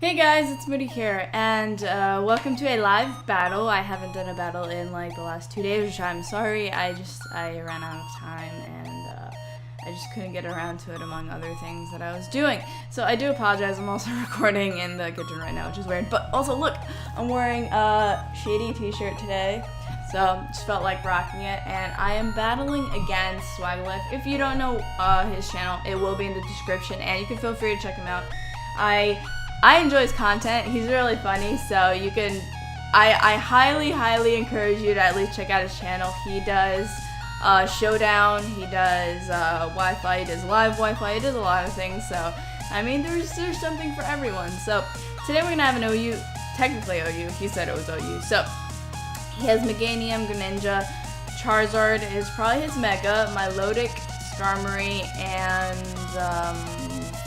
Hey guys, it's Moody here, and welcome to a live battle. I haven't done a battle in like the last 2 days, which I'm sorry. I ran out of time, and I just couldn't get around to it among other things that I was doing. So I do apologize. I'm also recording in the kitchen right now, which is weird. But also, look, I'm wearing a shady t-shirt today, so just felt like rocking it. And I am battling against Swagilyph. If you don't know his channel, it will be in the description, and you can feel free to check him out. I enjoy his content. He's really funny, so you can. I highly encourage you to at least check out his channel. He does showdown. He does Wi-Fi. He does live Wi-Fi. He does a lot of things. So I mean, there's something for everyone. So today we're gonna have an OU, technically OU. He said it was OU. So he has Meganium, Greninja, Charizard is probably his Mega, Milotic, Skarmory, and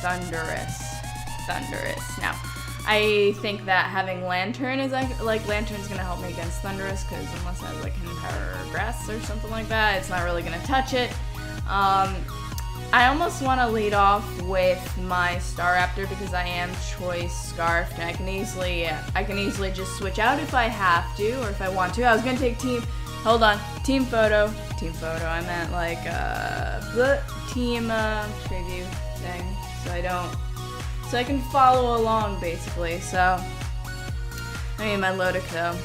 Thundurus. Now, I think that having Lantern is like Lantern's gonna help me against Thundurus, because unless I have like Empower Grass or something like that, it's not really gonna touch it. I almost want to lead off with my Staraptor because I am Choice Scarfed, and I can easily just switch out if I have to or if I want to. I was gonna take team photo. I meant like the team preview thing, so I can follow along, basically. So, I mean, Milotic, though.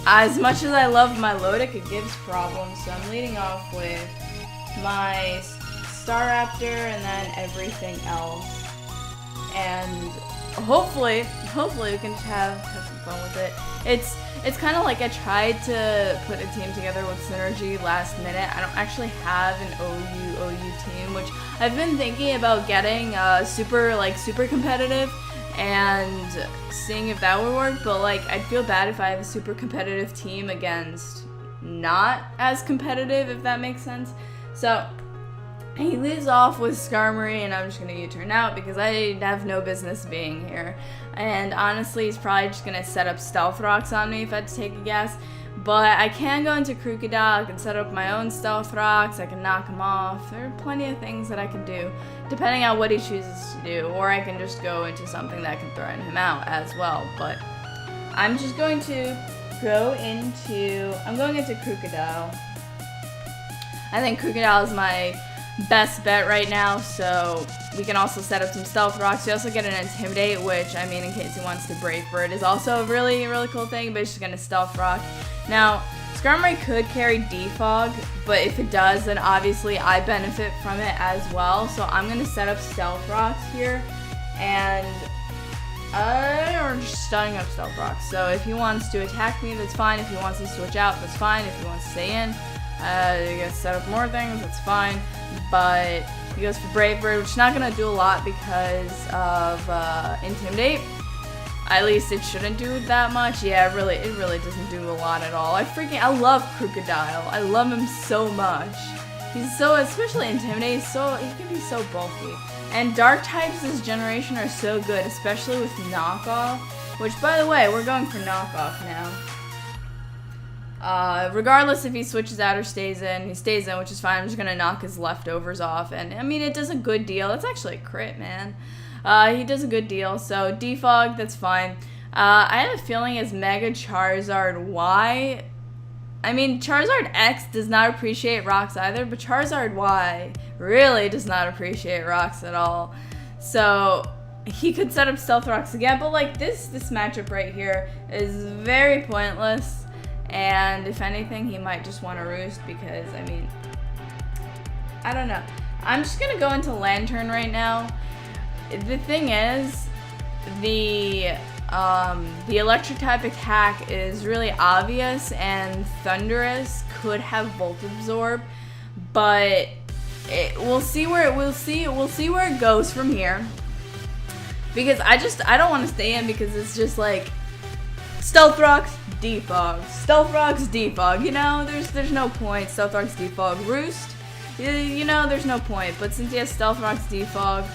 As much as I love Milotic, it gives problems. So I'm leading off with my Staraptor and then everything else. And hopefully we can have some fun with it. It's kind of like I tried to put a team together with Synergy last minute. I don't actually have an OU team, which I've been thinking about getting super competitive and seeing if that would work, but like I'd feel bad if I have a super competitive team against not as competitive, if that makes sense. So he leaves off with Skarmory, and I'm just gonna U-turn out because I have no business being here. And honestly, he's probably just gonna set up Stealth Rocks on me if I had to take a guess. But I can go into Crocodile, I can set up my own Stealth Rocks, I can knock him off. There are plenty of things that I can do, depending on what he chooses to do. Or I can just go into something that can threaten him out as well. But I'm just going to I'm going into Crocodile. I think Crocodile is my best bet right now, so we can also set up some Stealth Rocks. We also get an Intimidate, which, I mean, in case he wants to Brave Bird, is also a really cool thing, but it's just gonna Stealth Rock. Now, Skarmory could carry Defog, but if it does, then obviously I benefit from it as well, so I'm gonna set up Stealth Rocks here, and or just starting up Stealth Rocks. So if he wants to attack me, that's fine. If he wants to switch out, that's fine. If he wants to stay in, you guys set up more things, that's fine. But he goes for Brave Bird, which is not going to do a lot because of Intimidate. At least it shouldn't do that much. Yeah, it really doesn't do a lot at all. I love Crocodile. I love him so much. He's so, especially Intimidate, he can be so bulky. And Dark types this generation are so good, especially with Knockoff, which, by the way, we're going for Knockoff now. Regardless if he switches out or stays in, he stays in, which is fine. I'm just gonna knock his leftovers off, and I mean, it does a good deal. It's actually a crit, man. He does a good deal, so Defog, that's fine. I have a feeling it's Mega Charizard Y. I mean, Charizard X does not appreciate rocks either, but Charizard Y really does not appreciate rocks at all. So he could set up Stealth Rocks again, but like this matchup right here is very pointless. And if anything, he might just want to roost because, I mean, I don't know. I'm just going to go into Lantern right now. The thing is, the electric type attack is really obvious, and Thundurus could have Volt Absorb, but we'll see where it goes from here. Because I don't want to stay in because it's just like Stealth Rocks, Defog, Stealth Rocks, Defog, you know, there's no point. Stealth Rocks, Defog, Roost, you know, there's no point. But since he has Stealth Rocks, Defog,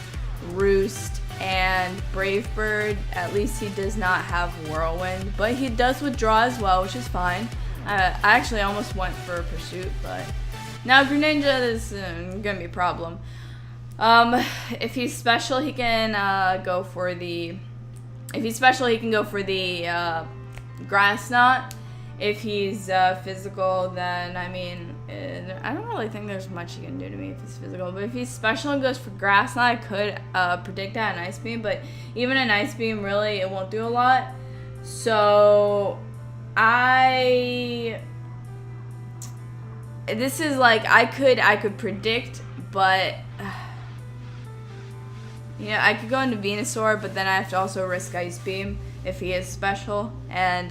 Roost, and Brave Bird, at least he does not have Whirlwind. But he does withdraw as well, which is fine. I actually almost went for Pursuit, but now Greninja is gonna be a problem. If he's special, he can go for the If he's special, he can go for the Grass Knot. If he's physical, then, I mean, I don't really think there's much he can do to me if he's physical. But if he's special and goes for Grass Knot, I could predict that an Ice Beam. But even an Ice Beam, really, it won't do a lot. So, this is like, I could predict, but... yeah, I could go into Venusaur, but then I have to also risk Ice Beam if he is special. And,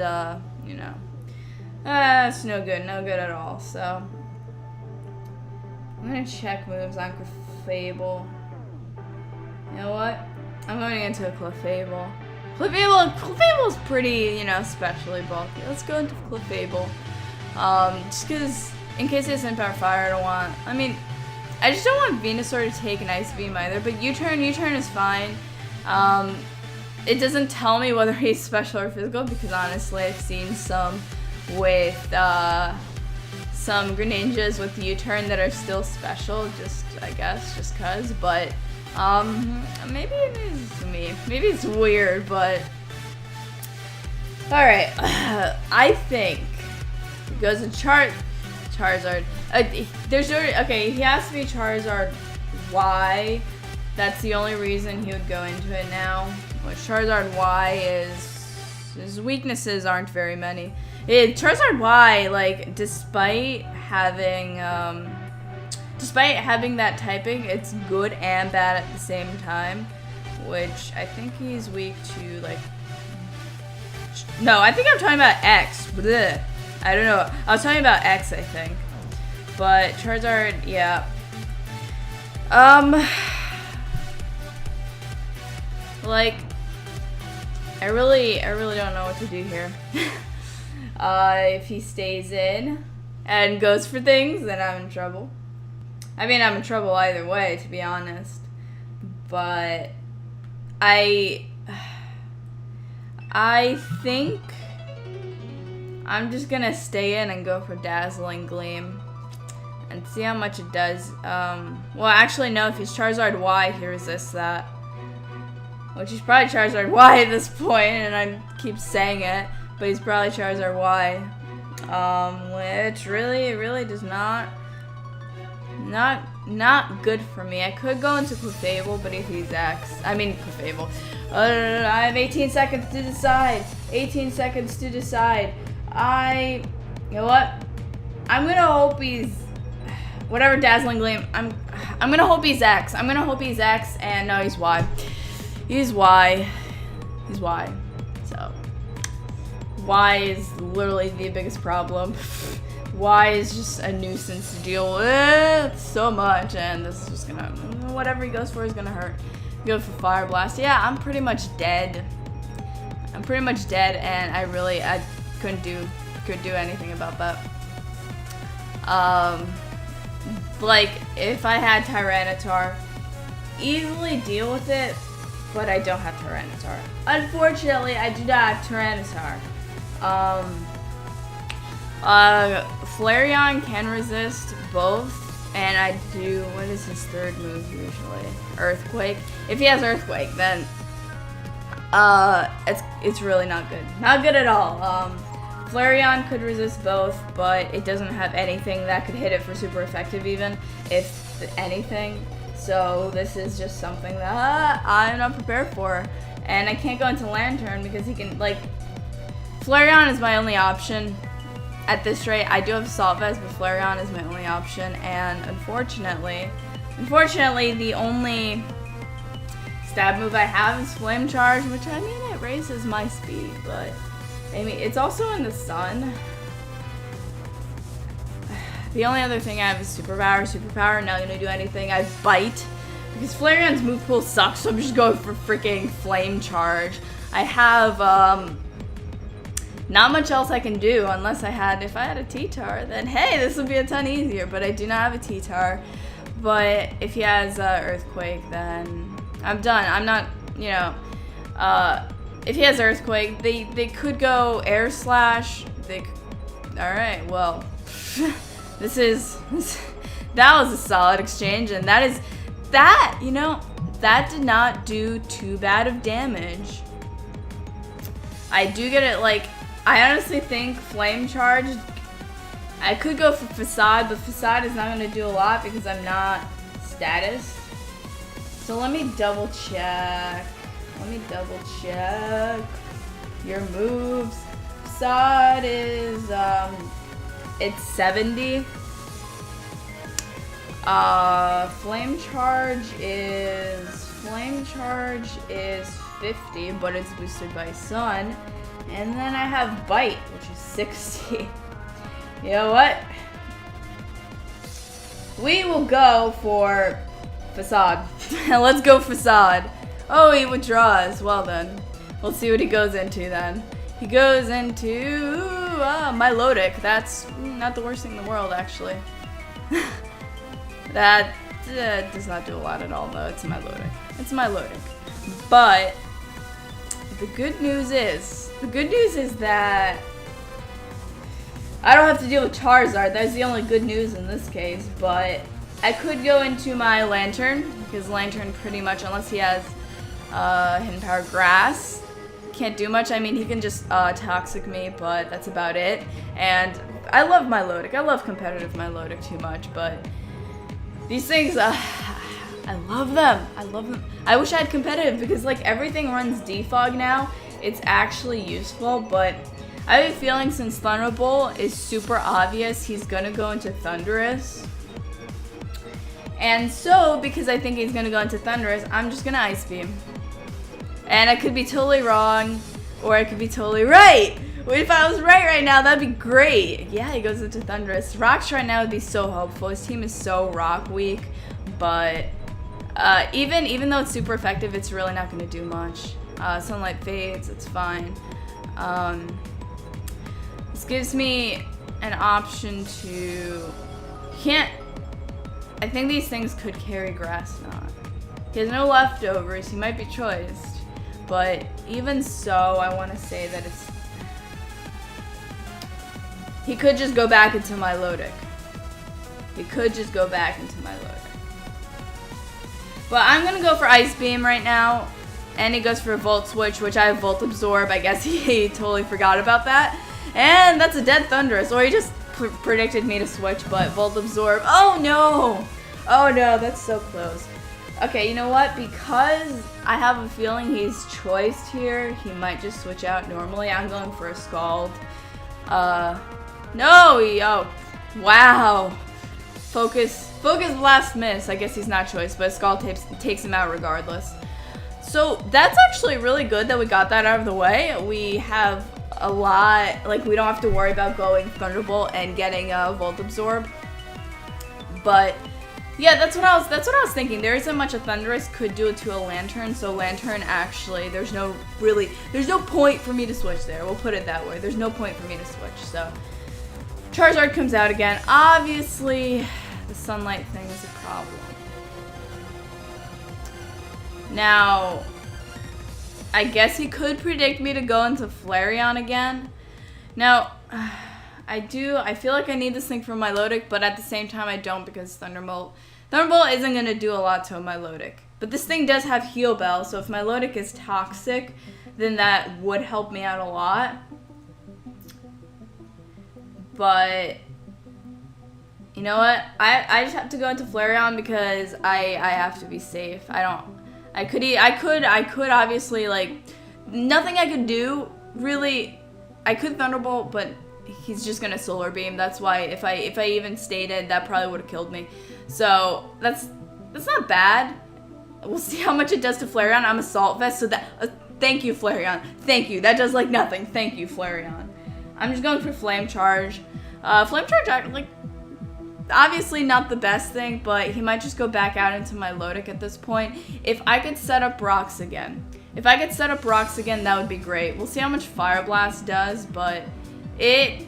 you know... that's no good at all, so... I'm gonna check moves on Clefable. You know what? I'm going into a Clefable. Clefable's pretty, you know, specially bulky. Let's go into Clefable. Just because, in case it's in Power Fire, I don't want... I mean, I just don't want Venusaur to take an Ice Beam either, but U-turn is fine. It doesn't tell me whether he's special or physical, because honestly, I've seen some with some Greninjas with U-turn that are still special, just I guess, just cause. But maybe it is me. Maybe it's weird, but all right. I think it goes to Charizard. There's already, okay. He has to be Charizard Y. That's the only reason he would go into it now. Which Charizard Y is, his weaknesses aren't very many. Charizard Y, like, despite having that typing, it's good and bad at the same time. Which I think he's weak to, like... No, I think I'm talking about X. Blech. I don't know. I was talking about X, I think. But Charizard, yeah. Like, I really don't know what to do here. If he stays in and goes for things, then I'm in trouble. I mean, I'm in trouble either way, to be honest. But I think I'm just gonna stay in and go for Dazzling Gleam and see how much it does. Well, actually, no, if he's Charizard Y, he resists that. Which is probably Charizard Y at this point, and I keep saying it, but he's probably Charizard Y. Which really does not good for me. I could go into Clefable, but if he's X, I mean Clefable. I have 18 seconds to decide. 18 seconds to decide. You know what? I'm gonna hope he's whatever Dazzling Gleam. I'm gonna hope he's X. I'm gonna hope he's X, and no, he's Y. He's Y. He's Y. So Y is literally the biggest problem. Y is just a nuisance to deal with so much, and this is just gonna, whatever he goes for is gonna hurt. Go for Fire Blast. Yeah, I'm pretty much dead. I'm pretty much dead, and I couldn't do anything about that. Like, if I had Tyranitar, easily deal with it, but I don't have Tyranitar. Unfortunately, I do not have Tyranitar. Flareon can resist both, and I do, what is his third move usually? Earthquake. If he has Earthquake, then it's really not good. Not good at all. Flareon could resist both, but it doesn't have anything that could hit it for super effective even, if anything. So this is just something that I'm not prepared for. And I can't go into Lantern because he can, like, Flareon is my only option at this rate. I do have Assault Vest, but Flareon is my only option. And unfortunately, the only stab move I have is Flame Charge, which, I mean, it raises my speed, but I mean, it's also in the sun. The only other thing I have is Superpower, not gonna do anything. I Bite, because Flareon's move pool sucks, so I'm just going for freaking Flame Charge. I have, not much else I can do, unless if I had a T-Tar, then hey, this would be a ton easier, but I do not have a T-Tar. But if he has, Earthquake, then I'm done. I'm not, you know, if he has Earthquake, they could go Air Slash, alright, well, that was a solid exchange, and that, you know, that did not do too bad of damage. I do get it, like, I honestly think Flame Charge, I could go for Facade, but Facade is not going to do a lot because I'm not status. So let me double check. Your moves. Facade is, it's 70. Flame Charge is 50, but it's boosted by Sun. And then I have Bite, which is 60. You know what? We will go for Facade. Let's go Facade. Oh, he withdraws. Well then. We'll see what he goes into then. He goes into Milotic. That's not the worst thing in the world, actually. That does not do a lot at all, though. It's Milotic. But the good news is that I don't have to deal with Charizard. That's the only good news in this case. But I could go into my Lantern, because Lantern pretty much, unless he has Hidden Power Grass, can't do much. I mean, he can just Toxic me, but that's about it. And I love Milotic. I love competitive Milotic too much, but these things, I love them. I wish I had competitive because, like, everything runs defog now. It's actually useful, but I have a feeling since Thunderbolt is super obvious, he's gonna go into Thundurus. And so, because I think he's gonna go into Thundurus, I'm just gonna Ice Beam. And I could be totally wrong, or I could be totally right. If I was right now, that'd be great. Yeah, he goes into Thundurus. Rocks right now would be so helpful. His team is so rock weak, but even though it's super effective, it's really not going to do much. Sunlight fades, it's fine. This gives me an option to... I think these things could carry Grass Knot. He has no leftovers, he might be choiced. But even so, I want to say that it's... He could just go back into Milotic. But I'm going to go for Ice Beam right now. And he goes for a Volt Switch, which I have Volt Absorb. I guess he totally forgot about that. And that's a dead Thundurus. Or he just predicted me to switch, but Volt Absorb. Oh no! Oh no, that's so close. Okay, you know what? Because I have a feeling he's choiced here, he might just switch out normally. I'm going for a Scald. No! Oh, wow. Focus Blast miss. I guess he's not choiced, but Scald takes him out regardless. So that's actually really good that we got that out of the way. We have a lot, like, we don't have to worry about going Thunderbolt and getting Volt Absorb. But yeah, that's what I was thinking. There isn't much a Thundurus could do it to a Lantern, so Lantern actually, there's no point for me to switch there. We'll put it that way. There's no point for me to switch. So Charizard comes out again. Obviously, the Sunlight thing is a problem. Now, I guess he could predict me to go into Flareon again. Now, I feel like I need this thing for Milotic, but at the same time I don't, because Thunderbolt isn't going to do a lot to a Milotic. But this thing does have Heal Bell, so if Milotic is toxic, then that would help me out a lot. But you know what? I just have to go into Flareon because I have to be safe. I could obviously, like, nothing I could do really. I could Thunderbolt, but he's just gonna Solar Beam. That's why if I even stayed, that probably would have killed me. So that's not bad. We'll see how much it does to Flareon. I'm Assault Vest, so that thank you, Flareon. Thank you. That does like nothing. Thank you, Flareon. I'm just going for Flame Charge. Flame Charge, like, obviously not the best thing, but he might just go back out into Milotic at this point. If I could set up rocks again, that would be great. We'll see how much Fire Blast does, but it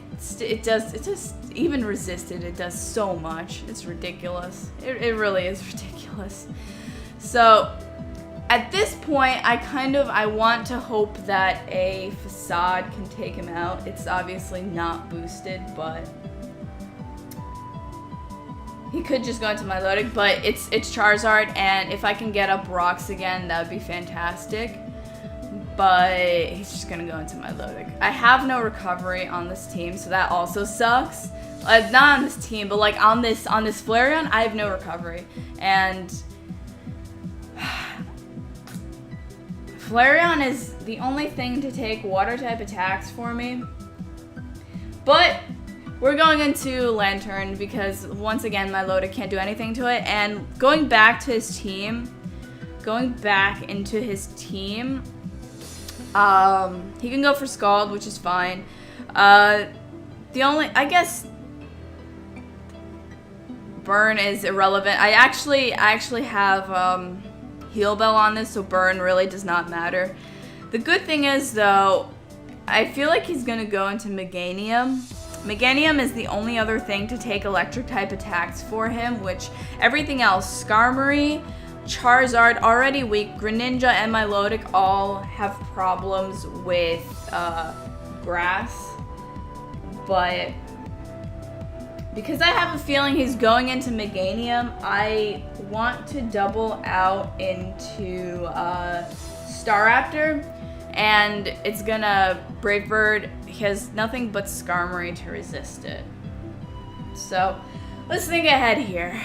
does even resisted. It does so much. It's ridiculous. It really is ridiculous. So at this point, I want to hope that a Facade can take him out. It's obviously not boosted, but he could just go into Milotic, but it's Charizard, and if I can get up rocks again, that would be fantastic. but he's just gonna go into my Milotic. I have no recovery on this team, so that also sucks. Not on this team, but like on this Flareon, I have no recovery. And Flareon is the only thing to take water type attacks for me. But we're going into Lantern because once again, my Milotic can't do anything to it. And going back into his team, he can go for Scald, which is fine. I guess Burn is irrelevant. I actually have Heal Bell on this, so Burn really does not matter. The good thing is, though, I feel like he's gonna go into Meganium. Meganium is the only other thing to take electric type attacks for him, which everything else, Skarmory, Charizard, already weak, Greninja, and Milotic all have problems with grass. But because I have a feeling he's going into Meganium, I want to double out into Staraptor, and it's gonna Brave Bird. He has nothing but Skarmory to resist it. So let's think ahead here.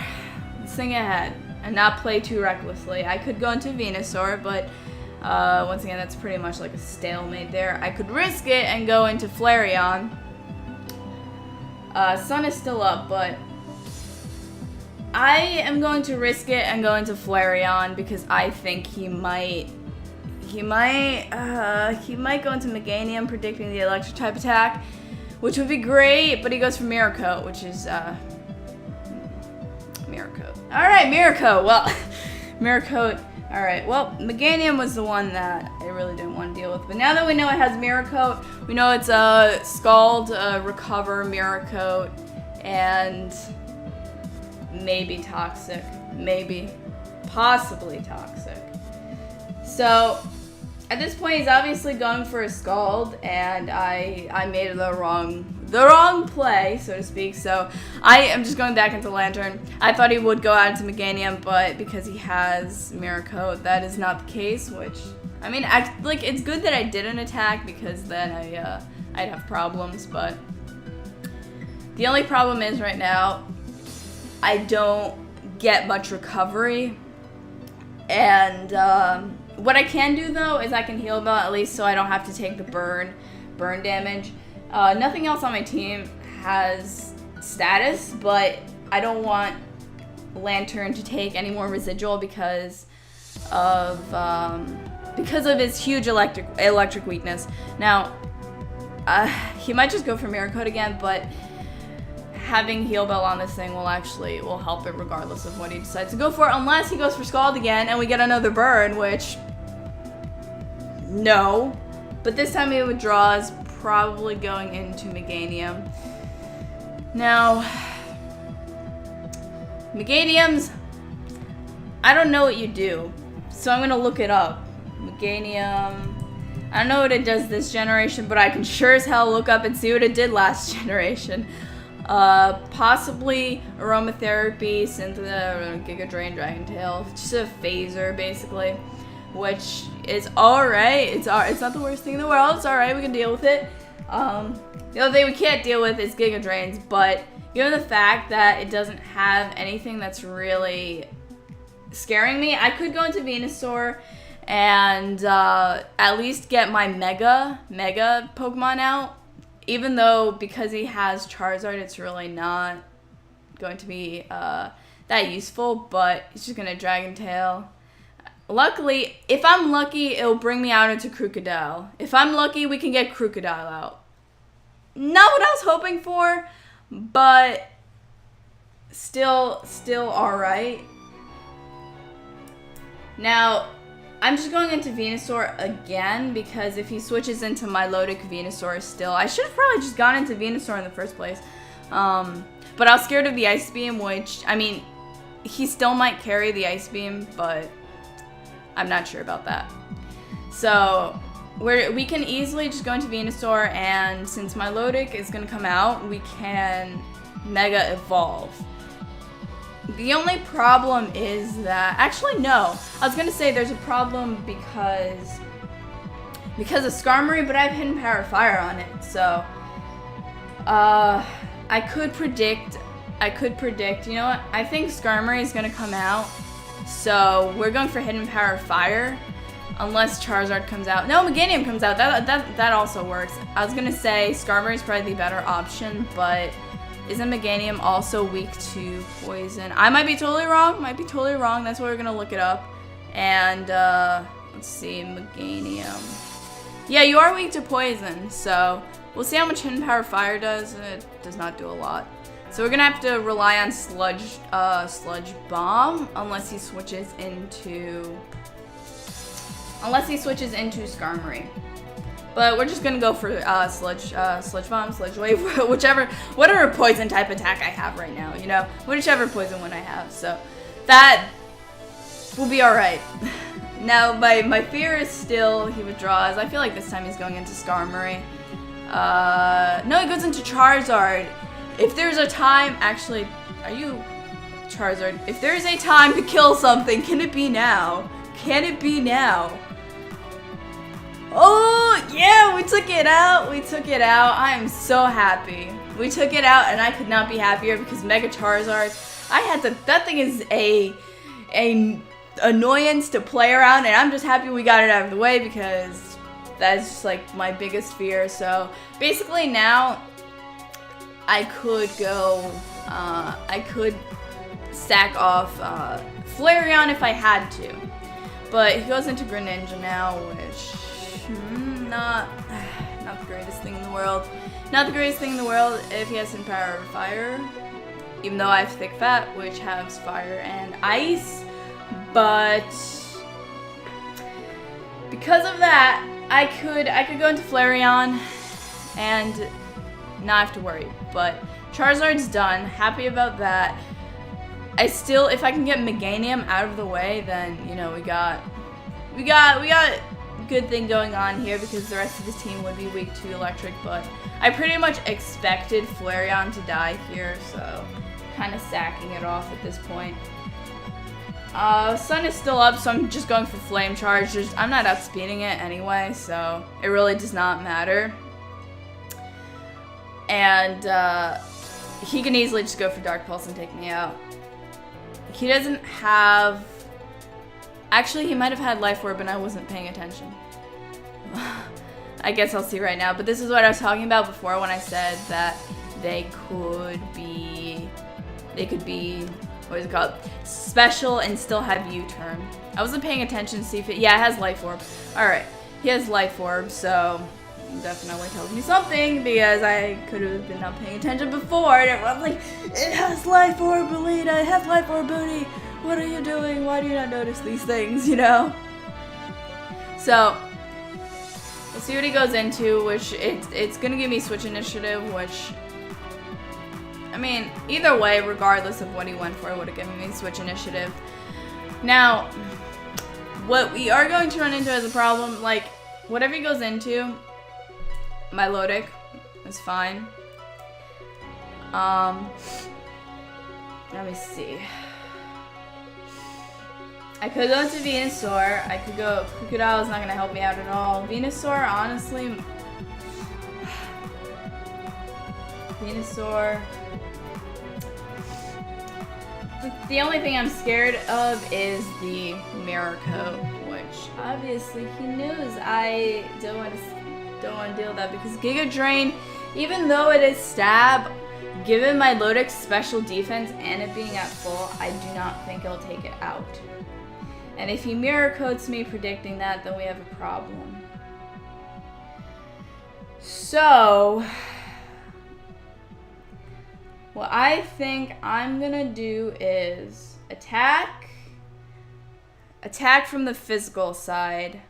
Let's think ahead and not play too recklessly. I could go into Venusaur, but once again, that's pretty much like a stalemate there. I could risk it and go into Flareon. Sun is still up, but I am going to risk it and go into Flareon because I think he might go into Meganium, predicting the electric type attack, which would be great, but he goes for Mirror Coat, which is Mirror Coat. Alright, Mirror Coat. Well, Mirror Coat. Alright, well, Meganium was the one that I really didn't want to deal with. But now that we know it has Mirror Coat, we know it's Scald, Recover, Mirror Coat, and maybe Toxic. Maybe. Possibly Toxic. So, at this point, he's obviously going for a Scald, and I made the wrong play, so to speak. So I am just going back into Lantern. I thought he would go out into Meganium, but because he has Mirror Coat, that is not the case. Which, I mean, it's good that I didn't attack because then I'd have problems. But the only problem is right now, I don't get much recovery, and what I can do though is I can Heal Bell at least, so I don't have to take the burn damage. Nothing else on my team has status, but I don't want Lantern to take any more residual because of his huge electric weakness. Now, he might just go for Mirror Coat again, but having Heal Bell on this thing will help it regardless of what he decides to go for, unless he goes for Scald again and we get another burn, which no. But this time he withdraws, probably going into Meganium. Now, Meganiums, I don't know what you do, so I'm gonna look it up. Meganium, I don't know what it does this generation, but I can sure as hell look up and see what it did last generation. Possibly Aromatherapy, Giga Drain, Dragon Tail, just a phaser basically, which is alright. It's not the worst thing in the world. It's alright. We can deal with it. The other thing we can't deal with is Giga Drains, but given the fact that it doesn't have anything that's really scaring me, I could go into Venusaur and at least get my Mega Pokemon out. Even though, because he has Charizard, it's really not going to be that useful, but he's just going to Dragon Tail. Luckily, if I'm lucky, it'll bring me out into Crocodile. If I'm lucky, we can get Crocodile out. Not what I was hoping for, but still alright. Now, I'm just going into Venusaur again, because if he switches into Milotic, Venusaur still. I should have probably just gone into Venusaur in the first place. But I was scared of the Ice Beam, which, I mean, he still might carry the Ice Beam, but I'm not sure about that. So, we can easily just go into Venusaur, and since Milotic is going to come out, we can Mega Evolve. The only problem is that, actually no, I was going to say there's a problem because because of Skarmory, but I have Hidden Power Fire on it, so I could predict, you know what, I think Skarmory is going to come out, so we're going for Hidden Power Fire, unless Charizard comes out. No, Meganium comes out, that also works. I was going to say Skarmory is probably the better option, but isn't Meganium also weak to poison? I might be totally wrong, that's why we're going to look it up, and let's see, Meganium. Yeah, you are weak to poison, so we'll see how much Hidden Power Fire does. It does not do a lot. So we're gonna have to rely on Sludge Bomb unless he switches into Skarmory. But we're just gonna go for Sludge Bomb, Sludge Wave, whatever poison type attack I have right now, you know, whichever poison one I have. So that will be alright. Now, my fear is still he withdraws. I feel like this time he's going into Skarmory. No, he goes into Charizard. If there's a time, actually, are you Charizard? If there's a time to kill something, can it be now? Can it be now? Oh, yeah, we took it out. I am so happy. We took it out, and I could not be happier because Mega Charizard, that thing is a annoyance to play around, and I'm just happy we got it out of the way because that's just like my biggest fear. So basically now I could go, I could sack off Flareon if I had to, but he goes into Greninja now, which not the greatest thing in the world. Not the greatest thing in the world if he has Hidden Power Fire, even though I have Thick Fat, which has Fire and Ice. But because of that, I could go into Flareon and not have to worry. But Charizard's done. Happy about that. If I can get Meganium out of the way, then you know we got a good thing going on here because the rest of the team would be weak to Electric. But I pretty much expected Flareon to die here, so kind of sacking it off at this point. Sun is still up, so I'm just going for Flame Charge. I'm not outspeeding it anyway, so it really does not matter. And he can easily just go for Dark Pulse and take me out. He doesn't have... Actually, he might have had Life Orb and I wasn't paying attention. I guess I'll see right now, but this is what I was talking about before when I said that they could be, what is it called? Special and still have U-turn. I wasn't paying attention to see if it, yeah, it has Life Orb. Alright, he has Life Orb, so definitely tells me something because I could have been not paying attention before and everyone's like, it has Life Orb, Alita, it has Life Orb, Booty. What are you doing? Why do you not notice these things, you know? So, we'll see what he goes into, which it's gonna give me Switch Initiative, which, I mean, either way, regardless of what he went for, it would have given me Switch Initiative. Now, what we are going to run into as a problem, like, whatever he goes into, my Lodic is fine. Let me see. I could go into Venusaur. I could go... Crocodile is not going to help me out at all. Venusaur, honestly... Venusaur... The only thing I'm scared of is the Mirror Coat, which obviously he knows I don't want to deal with that because Giga Drain, even though it is stab, given my Lodic's special defense and it being at full, I do not think it'll take it out. And if he Mirror Coats me predicting that, then we have a problem. So, what I think I'm gonna do is attack from the physical side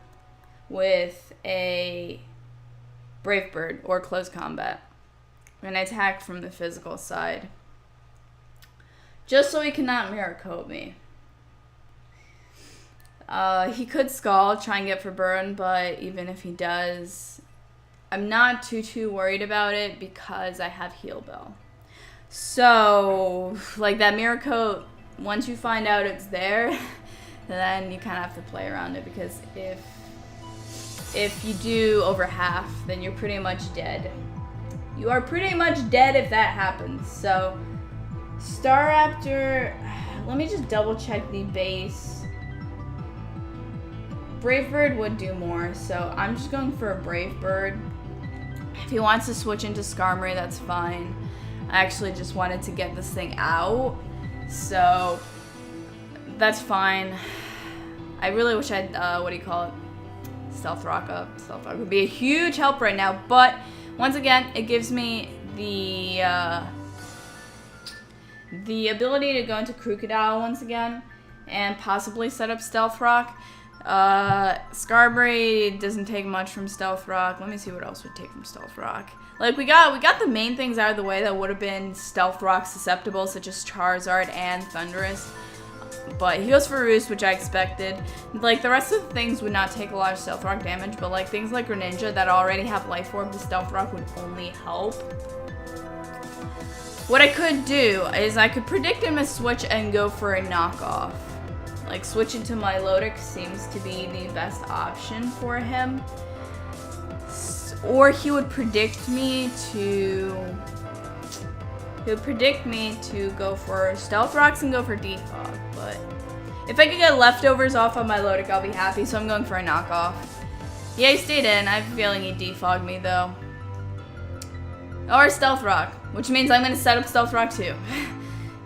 with a Brave Bird or close combat. I'm gonna attack from the physical side. Just so he cannot Mirror Coat me. He could Scald, try and get for burn, but even if he does, I'm not too worried about it because I have Heal Bell. So, like that Mirror Coat, once you find out it's there, then you kind of have to play around it because if you do over half, then you're pretty much dead. You are pretty much dead if that happens. So, Staraptor, let me just double check the base. Brave Bird would do more, so I'm just going for a Brave Bird. If he wants to switch into Skarmory, that's fine. I actually just wanted to get this thing out, so that's fine. I really wish I'd, what do you call it? Stealth Rock up. Stealth Rock would be a huge help right now, but once again, it gives me the ability to go into Crocodile once again and possibly set up Stealth Rock. Skarmory doesn't take much from Stealth Rock. Let me see what else would take from Stealth Rock. Like, we got the main things out of the way that would have been Stealth Rock susceptible, such as Charizard and Thundurus. But he goes for Roost, which I expected. Like, the rest of the things would not take a lot of Stealth Rock damage, but like things like Greninja that already have Life Orb, the Stealth Rock would only help. What I could do is I could predict him a switch and go for a knockoff. Like, switching to Milotic seems to be the best option for him. Or he would predict me to... go for Stealth Rocks and go for Defog. But if I could get leftovers off on Milotic, I'll be happy. So I'm going for a knockoff. Yeah, he stayed in. I have a feeling he defogged me, though. Or Stealth Rock, which means I'm going to set up Stealth Rock, too.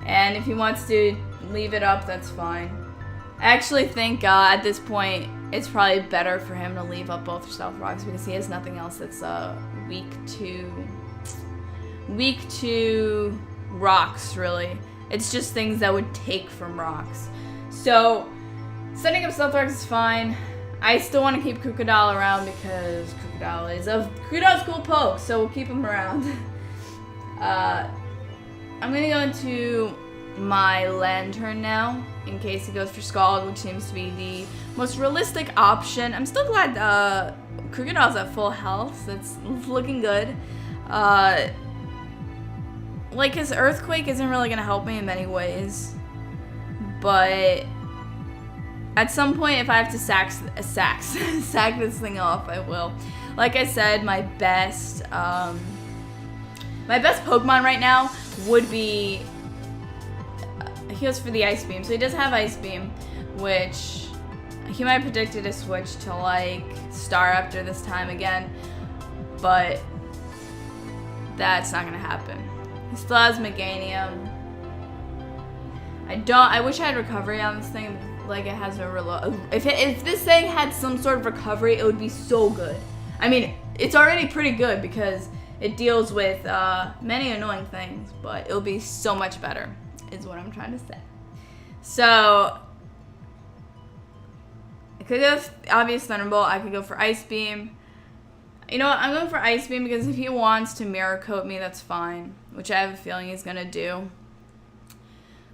And if he wants to leave it up, that's fine. I actually think at this point, it's probably better for him to leave up both Stealth Rocks because he has nothing else that's weak to rocks, really. It's just things that would take from rocks. So, setting up Stealth Rocks is fine. I still want to keep Crocodile around because Crocodile's cool poke, so we'll keep him around. I'm gonna go into my Lantern now, in case he goes for Scald, which seems to be the most realistic option. I'm still glad Crocodile's at full health, so it's looking good. Like, his Earthquake isn't really gonna help me in many ways, but at some point, if I have to sack this thing off, I will. Like I said, my best Pokemon right now would be. He goes for the Ice Beam, so he does have Ice Beam, which he might have predicted a switch to like Staraptor this time again, but that's not gonna happen. He still has Meganium. I wish I had recovery on this thing. Like, it has no real. If this thing had some sort of recovery, it would be so good. I mean, it's already pretty good because it deals with many annoying things, but it'll be so much better, is what I'm trying to say. So, I could go with obvious Thunderbolt. I could go for Ice Beam. You know what? I'm going for Ice Beam because if he wants to Mirror Coat me, that's fine, which I have a feeling he's gonna do.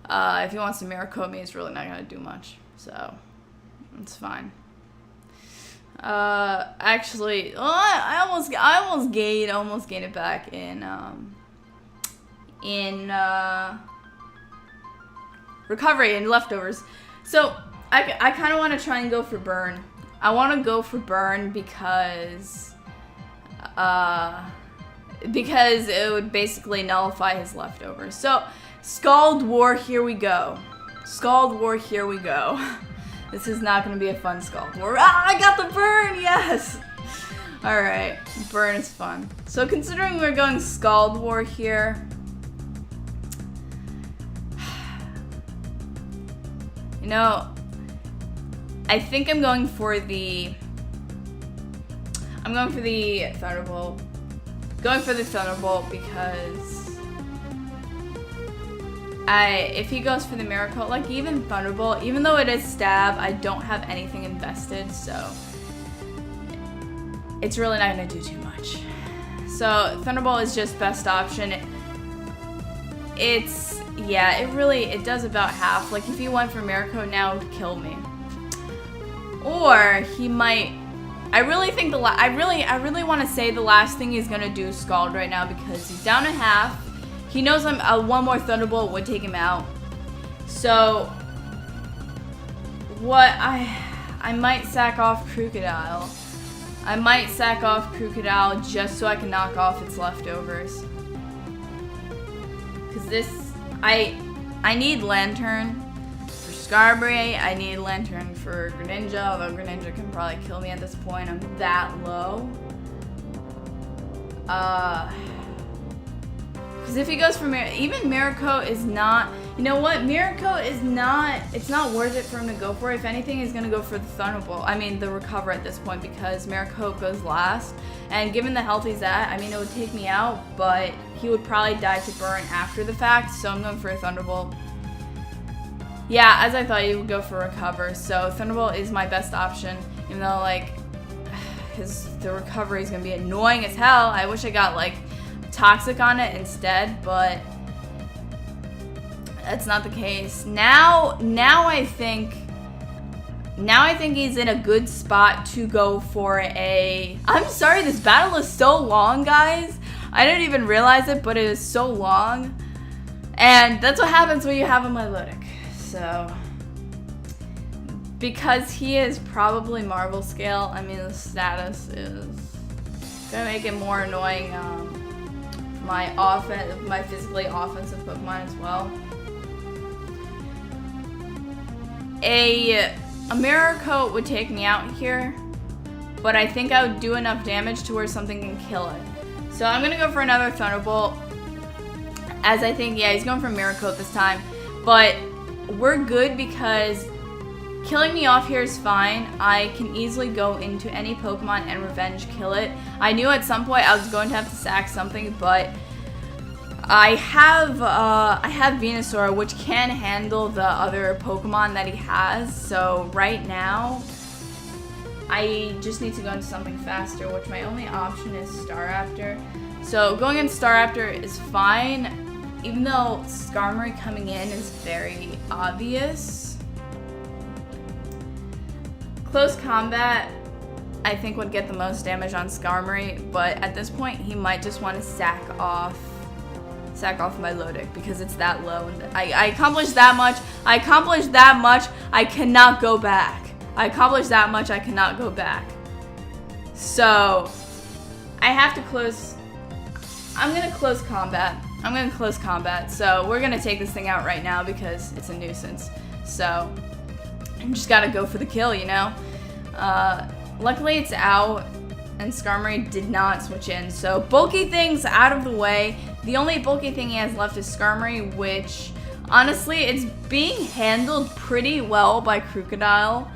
If he wants to Mirror Coat me, it's really not gonna do much, so it's fine. Actually, I almost gained it back in recovery and leftovers. So I kind of want to try and go for Burn. I want to go for Burn because it would basically nullify his leftovers. So Scald War, here we go. Scald War, here we go. This is not going to be a fun Scald War. Ah, I got the Burn, yes! Alright, Burn is fun. So considering we're going Scald War here, you know, I think I'm going for the Thunderbolt. Going for the Thunderbolt because if he goes for the Miracle, like even Thunderbolt, even though it is stab, I don't have anything invested, so it's really not gonna do too much. So Thunderbolt is just best option. It does about half. Like if he went for Miracle now, it would kill me. Or he might. I really think I really want to say the last thing he's gonna do is Scald right now because he's down to half. He knows one more Thunderbolt would take him out. So what I might sack off Crocodile. I might sack off Crocodile just so I can knock off its leftovers. Because this, I need Lantern for Skarmory, I need Lantern for Greninja, although Greninja can probably kill me at this point, I'm that low. Because if he goes for even Miracle is not, you know what, Miracle is not, it's not worth it for him to go for. If anything, he's going to go for the Thunderbolt, I mean the Recover at this point, because Miracle goes last. And given the health he's at, I mean it would take me out, but he would probably die to burn after the fact, so I'm going for a Thunderbolt. Yeah, as I thought, he would go for Recover, so Thunderbolt is my best option, even though like, the recovery is going to be annoying as hell. I wish I got like Toxic on it instead, but that's not the case. Now I think he's in a good spot to go for a... I'm sorry, this battle is so long, guys. I didn't even realize it, but it is so long. And that's what happens when you have a Milotic. So, because he is probably Marvel Scale, I mean the status is gonna make it more annoying. My physically offensive Pokemon as well. A Mirror Coat would take me out here, but I think I would do enough damage to where something can kill it. So I'm gonna go for another Thunderbolt, as I think, yeah, he's going for Mirror Coat this time, but we're good because killing me off here is fine. I can easily go into any Pokemon and revenge kill it. I knew at some point I was going to have to sack something, but I have Venusaur, which can handle the other Pokemon that he has. So right now, I just need to go into something faster, which my only option is Staraptor. So going into Staraptor is fine, even though Skarmory coming in is very obvious. Close Combat, I think, would get the most damage on Skarmory, but at this point, he might just want to sack off Milotic because it's that low. And I accomplished that much. I accomplished that much. I cannot go back. I accomplished that much. I cannot go back. So I have to close. I'm gonna close combat. I'm gonna close combat. So we're gonna take this thing out right now because it's a nuisance. So I just gotta go for the kill, you know? Luckily it's out, and Skarmory did not switch in. So bulky things out of the way. The only bulky thing he has left is Skarmory, which honestly, it's being handled pretty well by Crocodile.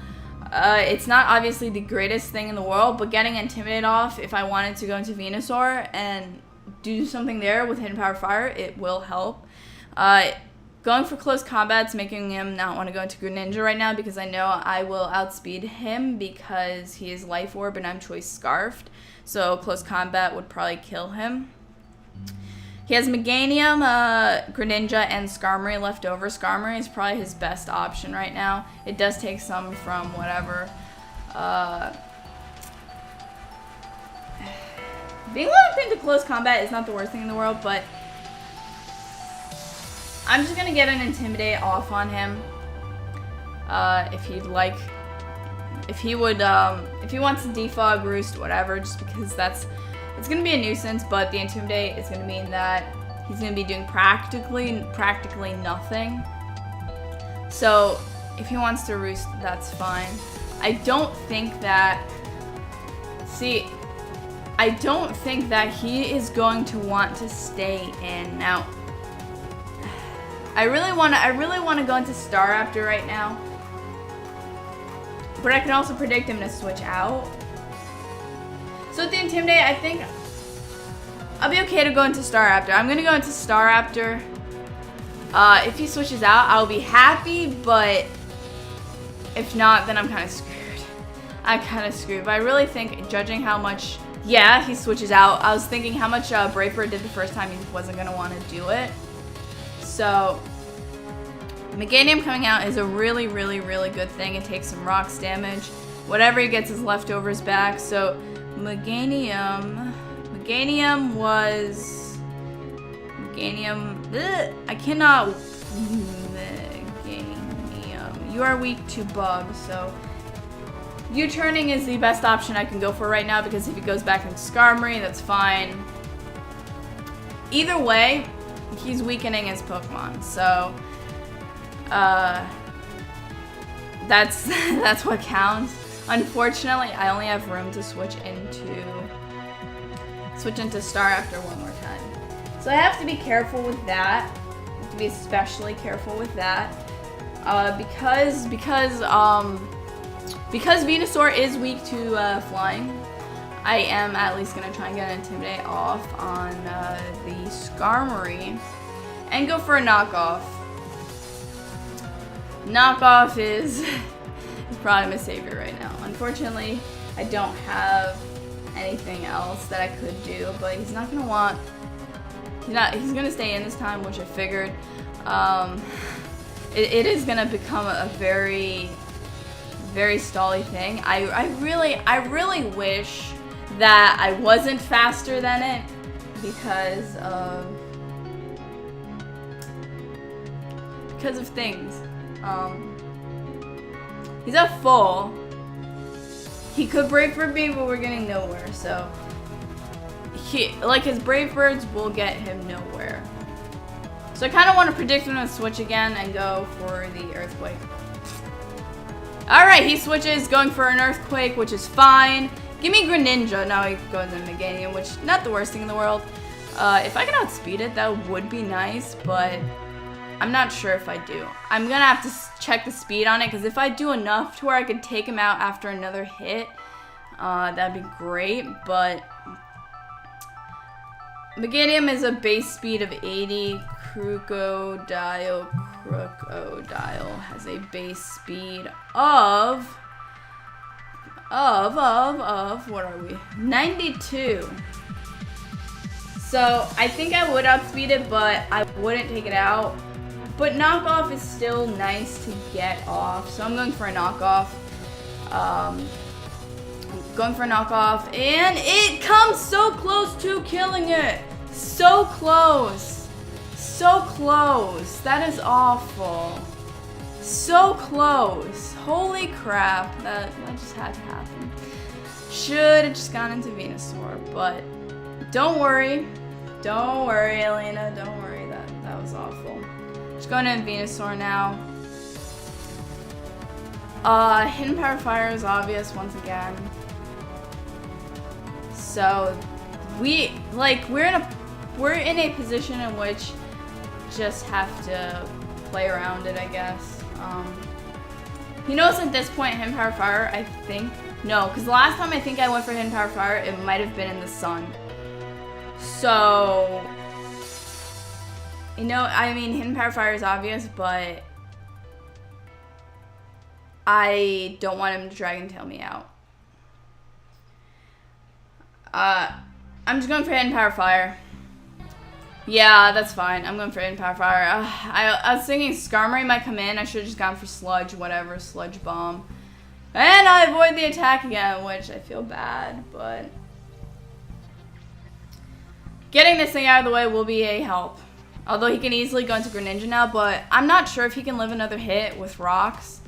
It's not obviously the greatest thing in the world, but getting Intimidate off, if I wanted to go into Venusaur and do something there with Hidden Power Fire, it will help. Going for close combat's making him not want to go into Greninja right now because I know I will outspeed him because he is Life Orb and I'm Choice Scarfed. So close combat would probably kill him. He has Meganium, Greninja, and Skarmory left over. Skarmory is probably his best option right now. It does take some from whatever. Being locked into close combat is not the worst thing in the world, but I'm just gonna get an Intimidate off on him. If he wants to defog, roost, whatever, just because it's gonna be a nuisance, but the Intimidate is gonna mean that he's gonna be doing practically nothing. So if he wants to roost, that's fine. I don't think that he is going to want to stay in. Now, I really want to go into Staraptor right now, but I can also predict him to switch out. So with the Intimidate, I think I'll be okay to go into Staraptor. I'm gonna go into Staraptor. If he switches out, I'll be happy, but if not, then I'm kind of screwed. But I really think, judging how much, yeah, he switches out. I was thinking how much Brayford did the first time, he wasn't gonna want to do it. So Meganium coming out is a really good thing. It takes some rocks damage. Whatever he gets is leftovers back. So Meganium was I cannot. Meganium. You are weak to bug, so U-turning is the best option I can go for right now, because if he goes back into Skarmory, that's fine. Either way, he's weakening his Pokemon, so that's what counts. Unfortunately, I only have room to switch into Star after one more time. So I have to be careful with that. I have to be especially careful with that. Because Venusaur is weak to flying, I am at least gonna try and get an Intimidate off on the Skarmory and go for a knockoff. Knockoff is probably my savior right now. Unfortunately, I don't have anything else that I could do, but he's not gonna want. He's gonna stay in this time, which I figured. It is gonna become a very, very stally thing. I really wish that I wasn't faster than it because of things. He's at full. He could Brave Bird me, but we're getting nowhere. So his Brave Birds will get him nowhere. So I kind of want to predict him to switch again and go for the Earthquake. Alright, he switches, going for an Earthquake, which is fine. Give me Greninja. Now he goes into Meganium, which not the worst thing in the world. If I can outspeed it, that would be nice, but I'm not sure if I do. I'm gonna have to check the speed on it, because if I do enough to where I could take him out after another hit, that'd be great, but Meganium is a base speed of 80. Crocodile has a base speed of what are we? 92. So I think I would outspeed it, but I wouldn't take it out. But knockoff is still nice to get off, so I'm going for a knockoff. And it comes so close to killing it. So close. So close. That is awful. So close. Holy crap. That just had to happen. Should have just gone into Venusaur, but don't worry. Don't worry, Elena. Don't worry. That was awful. Just going into Venusaur now. Hidden Power Fire is obvious once again. So we're in a position in which just have to play around it, I guess. He knows at this point Hidden Power Fire, I think. No, because the last time I think I went for Hidden Power Fire, it might have been in the sun. So, I mean, Hidden Power Fire is obvious, but I don't want him to Dragon Tail me out. I'm just going for Hidden Power Fire. Yeah, that's fine. I'm going for Hidden Power Fire. I was thinking Skarmory might come in. I should have just gone for Sludge, whatever, Sludge Bomb. And I avoid the attack again, which I feel bad, but getting this thing out of the way will be a help. Although he can easily go into Greninja now, but I'm not sure if he can live another hit with rocks.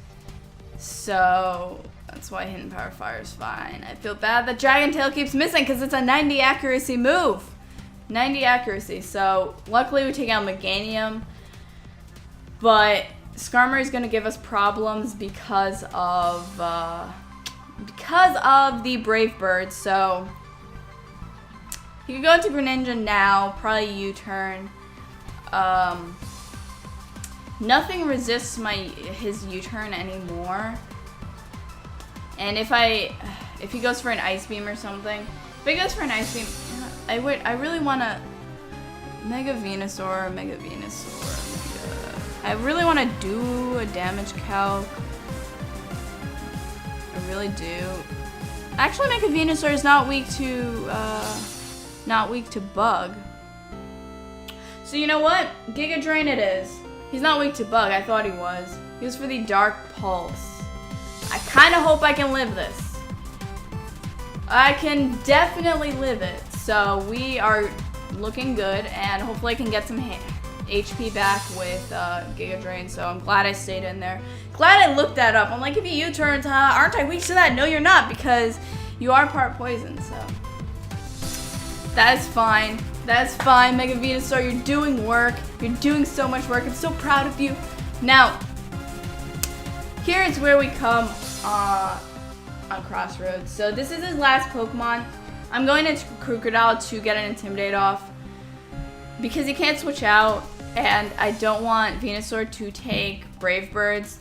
So that's why Hidden Power Fire is fine. I feel bad that Dragon Tail keeps missing because it's a 90 accuracy move. 90 accuracy, so luckily we take out Meganium, but Skarmory is going to give us problems because of the Brave Bird, so he can go into Greninja now, probably U-turn. Nothing resists his U-turn anymore, and if he goes for an Ice Beam or something, if he goes for an Ice Beam, I really want to Mega Venusaur. I really want to do a damage calc. I really do. Actually, Mega Venusaur is not weak to Bug. So you know what? Giga Drain it is. He's not weak to Bug. I thought he was. He was for the Dark Pulse. I kind of hope I can live this. I can definitely live it. So we are looking good, and hopefully I can get some HP back with Giga Drain, so I'm glad I stayed in there. Glad I looked that up. I'm like, if he U-turns, aren't I weak to that? No, you're not, because you are part poison, so. That is fine. That's fine, Mega Venusaur. You're doing work. You're doing so much work. I'm so proud of you. Now, here is where we come on Crossroads. So this is his last Pokemon. I'm going into Crocodile to get an Intimidate off because he can't switch out, and I don't want Venusaur to take Brave Birds.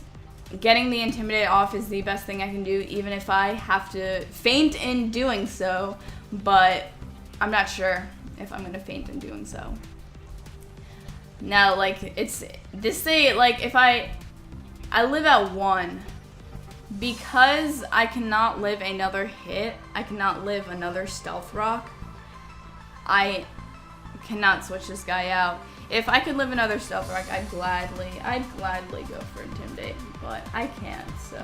Getting the Intimidate off is the best thing I can do, even if I have to faint in doing so, but I'm not sure if I'm going to faint in doing so. Now, like, it's this thing, like, if I live at 1, because I cannot live another hit, I cannot live another Stealth Rock, I cannot switch this guy out. If I could live another Stealth Rock, I'd gladly go for Intimidate, but I can't, so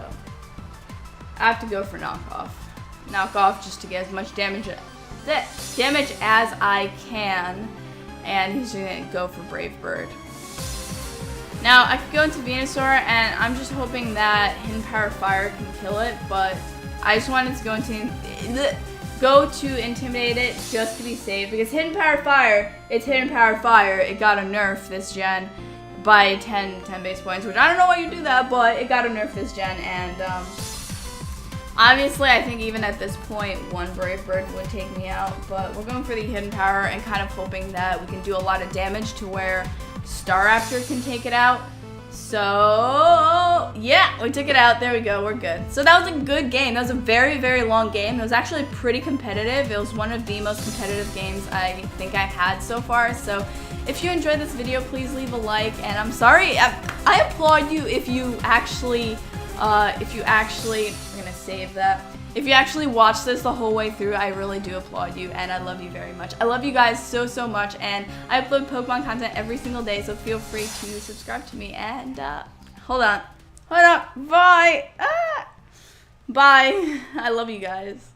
I have to go for Knockoff. Knockoff just to get as much damage as I can, and he's gonna go for Brave Bird. Now, I could go into Venusaur, and I'm just hoping that Hidden Power Fire can kill it, but I just wanted to go to Intimidate it just to be safe, because Hidden Power Fire, it's Hidden Power Fire. It got a nerf this gen by 10 base points, which I don't know why you do that, but it got a nerf this gen, and obviously I think even at this point, 1 Brave Bird would take me out, but we're going for the Hidden Power and kind of hoping that we can do a lot of damage to where Staraptor can take it out. So, yeah, we took it out. There we go. We're good. So that was a good game. That was a very, very long game. It was actually pretty competitive. It was one of the most competitive games I think I've had so far. So if you enjoyed this video, please leave a like. And I'm sorry, I applaud you if you actually, I'm gonna save that. If you actually watch this the whole way through, I really do applaud you, and I love you very much. I love you guys so, so much, and I upload Pokemon content every single day, so feel free to subscribe to me, and, hold on, bye, bye, I love you guys.